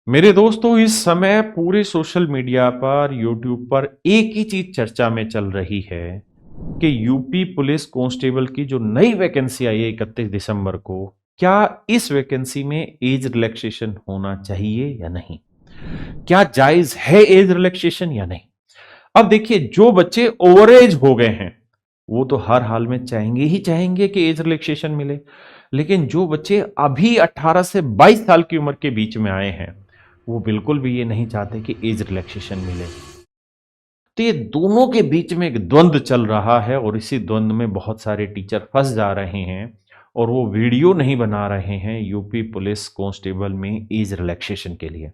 मेरे दोस्तों, इस समय पूरे सोशल मीडिया पर, यूट्यूब पर एक ही चीज चर्चा में चल रही है कि यूपी पुलिस कांस्टेबल की जो नई वैकेंसी आई है 31 दिसंबर को, क्या इस वैकेंसी में एज रिलैक्सेशन होना चाहिए या नहीं? क्या जायज है एज रिलैक्सेशन या नहीं? अब देखिए, जो बच्चे ओवर एज हो गए हैं वो तो हर हाल में चाहेंगे ही चाहेंगे कि एज रिलैक्सेशन मिले। लेकिन जो बच्चे अभी 18 से 22 साल की उम्र के बीच में आए हैं, वो बिल्कुल भी ये नहीं चाहते कि एज रिलैक्सेशन मिले। तो ये दोनों के बीच में एक द्वंद्व चल रहा है और इसी द्वंद्व में बहुत सारे टीचर फंस जा रहे हैं और वो वीडियो नहीं बना रहे हैं यूपी पुलिस कांस्टेबल में एज रिलैक्सेशन के लिए।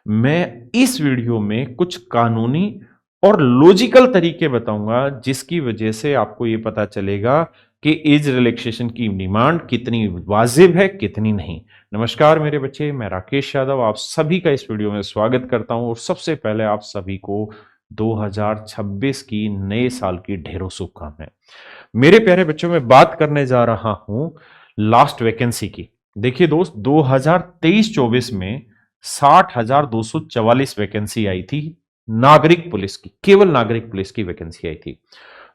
मैं इस वीडियो में कुछ कानूनी और लॉजिकल तरीके बताऊंगा जिसकी वजह से आपको ये पता चलेगा कि एज रिलैक्सेशन की डिमांड कितनी वाजिब है, कितनी नहीं। नमस्कार मेरे बच्चे, मैं राकेश यादव आप सभी का इस वीडियो में स्वागत करता हूं और सबसे पहले आप सभी को 2026 की नए साल की ढेरों शुभकामनाएं। मेरे प्यारे बच्चों, में बात करने जा रहा हूं लास्ट वैकेंसी की। देखिए दोस्त, 2023-24 में 60,244 वैकेंसी आई थी नागरिक पुलिस की, केवल नागरिक पुलिस की वैकेंसी आई थी।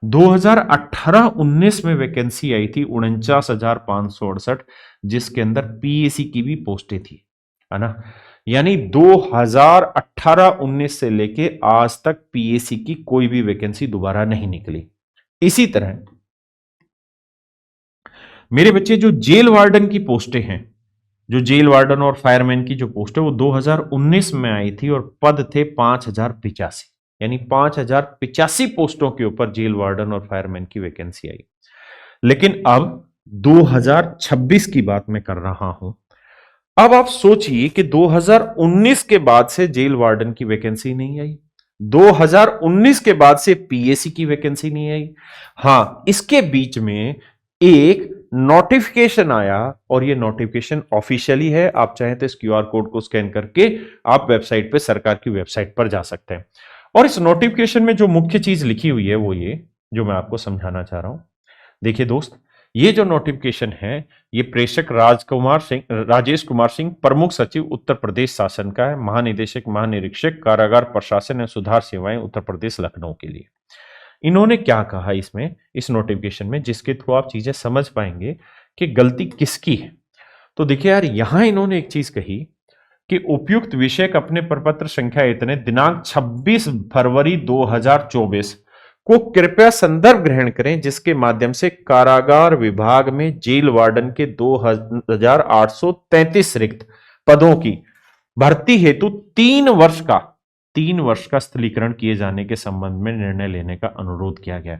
2018-19 में वैकेंसी आई थी 49,568, जिसके अंदर पीएसी की भी पोस्टें थी, है ना। यानी 2018-19 से लेके आज तक पीएसी की कोई भी वैकेंसी दोबारा नहीं निकली। इसी तरह मेरे बच्चे, जो जेल वार्डन की पोस्टें हैं, जो जेल वार्डन और फायरमैन की जो पोस्ट है वो 2019 में आई थी और पद थे 5,085। यानी 5,085 पोस्टों के ऊपर जेल वार्डन और फायरमैन की वैकेंसी आई। लेकिन अब 2026 की बात मैं कर रहा हूं। अब आप सोचिए कि 2019 के बाद से जेल वार्डन की वैकेंसी नहीं आई, 2019 के बाद से पीएसी की वैकेंसी नहीं आई। हां, इसके बीच में एक नोटिफिकेशन आया और ये नोटिफिकेशन ऑफिशियली है। आप चाहें तो इस क्यूआर कोड को स्कैन करके आप वेबसाइट पे, सरकार की वेबसाइट पर जा सकते हैं। और इस नोटिफिकेशन में जो मुख्य चीज लिखी हुई है वो ये, जो मैं आपको समझाना चाह रहा हूं। देखिए दोस्त, ये जो नोटिफिकेशन है, ये प्रेषक राजेश कुमार सिंह, प्रमुख सचिव उत्तर प्रदेश शासन का है, महानिदेशक महानिरीक्षक कारागार प्रशासन एवं सुधार सेवाएं उत्तर प्रदेश लखनऊ के लिए। इन्होंने क्या कहा इसमें, इस नोटिफिकेशन में, जिसके थ्रू आप चीजें समझ पाएंगे कि गलती किसकी है। तो देखिए यार, यहां इन्होंने एक चीज कही कि उपयुक्त विषयक अपने प्रपत्र संख्या इतने दिनांक 26 फरवरी 2024 को कृपया संदर्भ ग्रहण करें, जिसके माध्यम से कारागार विभाग में जेल वार्डन के 2,833 रिक्त पदों की भर्ती हेतु 3 वर्ष का स्थलीकरण किए जाने के संबंध में निर्णय लेने का अनुरोध किया गया।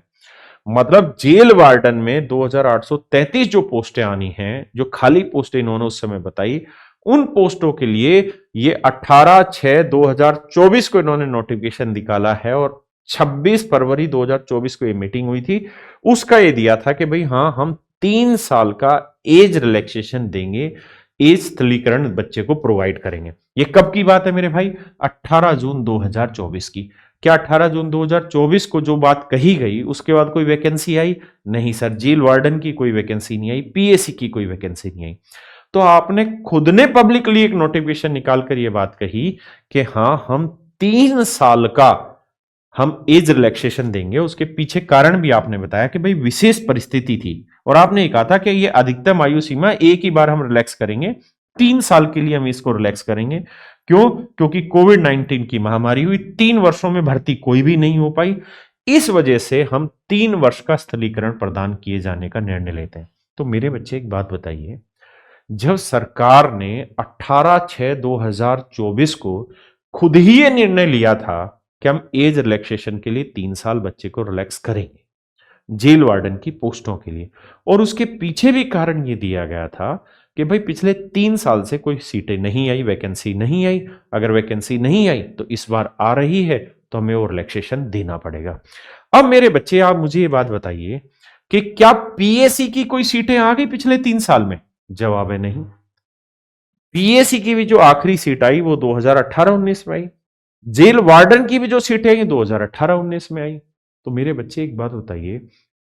मतलब जेल वार्डन में 2,833 जो पोस्टें आनी हैं, जो खाली पोस्टें इन्होंने उस समय बताई, उन पोस्टों के लिए ये 18/6/2024 को इन्होंने नोटिफिकेशन निकाला है और 26 फरवरी 2024 को ये मीटिंग हुई थी। उसका ये दिया था कि भाई हाँ, हम 3 साल का एज रिलैक्सेशन देंगे, एज स्थलीकरण बच्चे को प्रोवाइड करेंगे। ये कब की बात है मेरे भाई? 18 जून 2024 की। क्या 18 जून 2024 को जो बात कही गई उसके बाद कोई वैकेंसी आई? नहीं सर, जेल वार्डन की कोई वैकेंसी नहीं आई, पीएसी की कोई वैकेंसी नहीं आई। तो आपने खुद ने पब्लिकली एक नोटिफिकेशन निकालकर यह बात कही कि हां, हम 3 साल का हम एज रिलैक्सेशन देंगे। उसके पीछे कारण भी आपने बताया कि भाई विशेष परिस्थिति थी और आपने कहा था कि ये अधिकतम आयु सीमा एक ही बार हम रिलैक्स करेंगे, 3 साल के लिए हम इसको रिलैक्स करेंगे। क्यों? क्योंकि कोविड-19 की महामारी हुई, 3 वर्षों में भर्ती कोई भी नहीं हो पाई। इस वजह से हम 3 वर्ष का स्थलीकरण प्रदान किए जाने का निर्णय लेते हैं। तो मेरे बच्चे, एक बात बताइए, जब सरकार ने 18/6/2024 को खुद ही ये निर्णय लिया था कि हम एज रिलैक्सेशन के लिए 3 साल बच्चे को रिलैक्स करेंगे जेल वार्डन की पोस्टों के लिए, और उसके पीछे भी कारण ये दिया गया था कि भाई पिछले 3 साल से कोई सीटें नहीं आई, वैकेंसी नहीं आई। अगर वैकेंसी नहीं आई तो इस बार आ रही है तो हमें वो रिलैक्सेशन देना पड़ेगा। अब मेरे बच्चे, आप मुझे ये बात बताइए कि क्या पीएसी की कोई सीटें आ गई पिछले 3 साल में? जवाब है नहीं। पीएसी की भी जो आखिरी सीट आई वो 2018-19 में आई। जेल वार्डन की भी जो सीटें आई 2018-19 में आई। तो मेरे बच्चे, एक बात बताइए,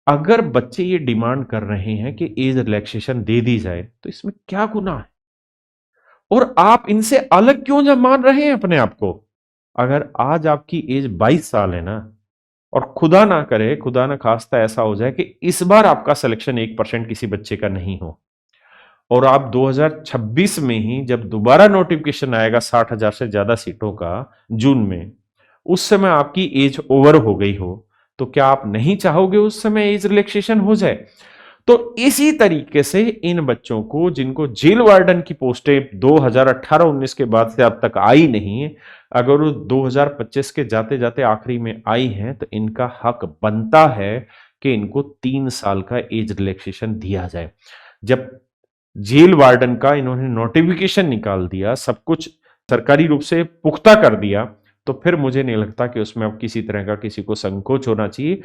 अगर बच्चे ये डिमांड कर रहे हैं कि एज रिलैक्सेशन दे दी जाए तो इसमें क्या गुनाह है? और आप इनसे अलग क्यों जब मान रहे हैं अपने आप को? अगर आज आपकी एज 22 साल है ना, और खुदा ना करे, खुदा ना खास्ता ऐसा हो जाए कि इस बार आपका सिलेक्शन 1% किसी बच्चे का नहीं हो, और आप 2026 में ही जब दोबारा नोटिफिकेशन आएगा 60,000 से ज्यादा सीटों का जून में, उस समय आपकी एज ओवर हो गई हो, तो क्या आप नहीं चाहोगे उस समय एज रिलैक्सेशन हो जाए? तो इसी तरीके से इन बच्चों को जिनको जेल वार्डन की पोस्टें 2018-19 के बाद से अब तक आई नहीं है, अगर वो 2025 के जाते जाते आखिरी में आई हैं, तो इनका हक बनता है कि इनको 3 साल का एज रिलैक्सेशन दिया जाए। जब जेल वार्डन का इन्होंने नोटिफिकेशन निकाल दिया, सब कुछ सरकारी रूप से पुख्ता कर दिया, तो फिर मुझे नहीं लगता कि उसमें अब किसी तरह का किसी को संकोच होना चाहिए।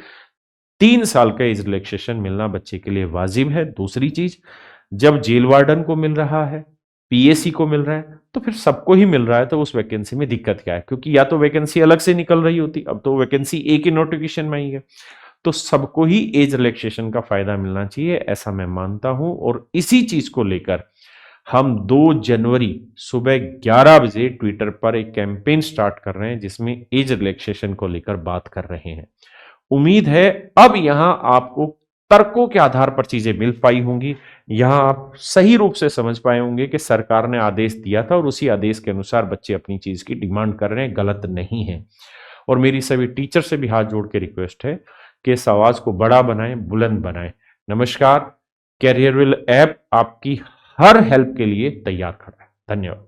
3 साल का एज रिलैक्सेशन मिलना बच्चे के लिए वाजिब है। दूसरी चीज, जब जेल वार्डन को मिल रहा है, पीएसी को मिल रहा है, तो फिर सबको ही मिल रहा है, तो उस वैकेंसी में दिक्कत क्या है? क्योंकि या तो वैकेंसी अलग से निकल रही होती, अब तो वैकेंसी एक ही नोटिफिकेशन में आई है। तो सबको ही एज रिलैक्सेशन का फायदा मिलना चाहिए, ऐसा मैं मानता हूं। और इसी चीज को लेकर हम 2 जनवरी सुबह 11 बजे ट्विटर पर एक कैंपेन स्टार्ट कर रहे हैं, जिसमें एज रिलैक्सेशन को लेकर बात कर रहे हैं। उम्मीद है अब यहां आपको तर्कों के आधार पर चीजें मिल पाई होंगी, यहां आप सही रूप से समझ पाए होंगे कि सरकार ने आदेश दिया था और उसी आदेश के अनुसार बच्चे अपनी चीज की डिमांड कर रहे हैं, गलत नहीं है। और मेरी सभी टीचर से भी हाथ जोड़ के रिक्वेस्ट है कि इस आवाज को बड़ा बनाएं, बुलंद बनाएं। नमस्कार। कैरियरविल ऐप आपकी हर हेल्प के लिए तैयार खड़ा है। धन्यवाद।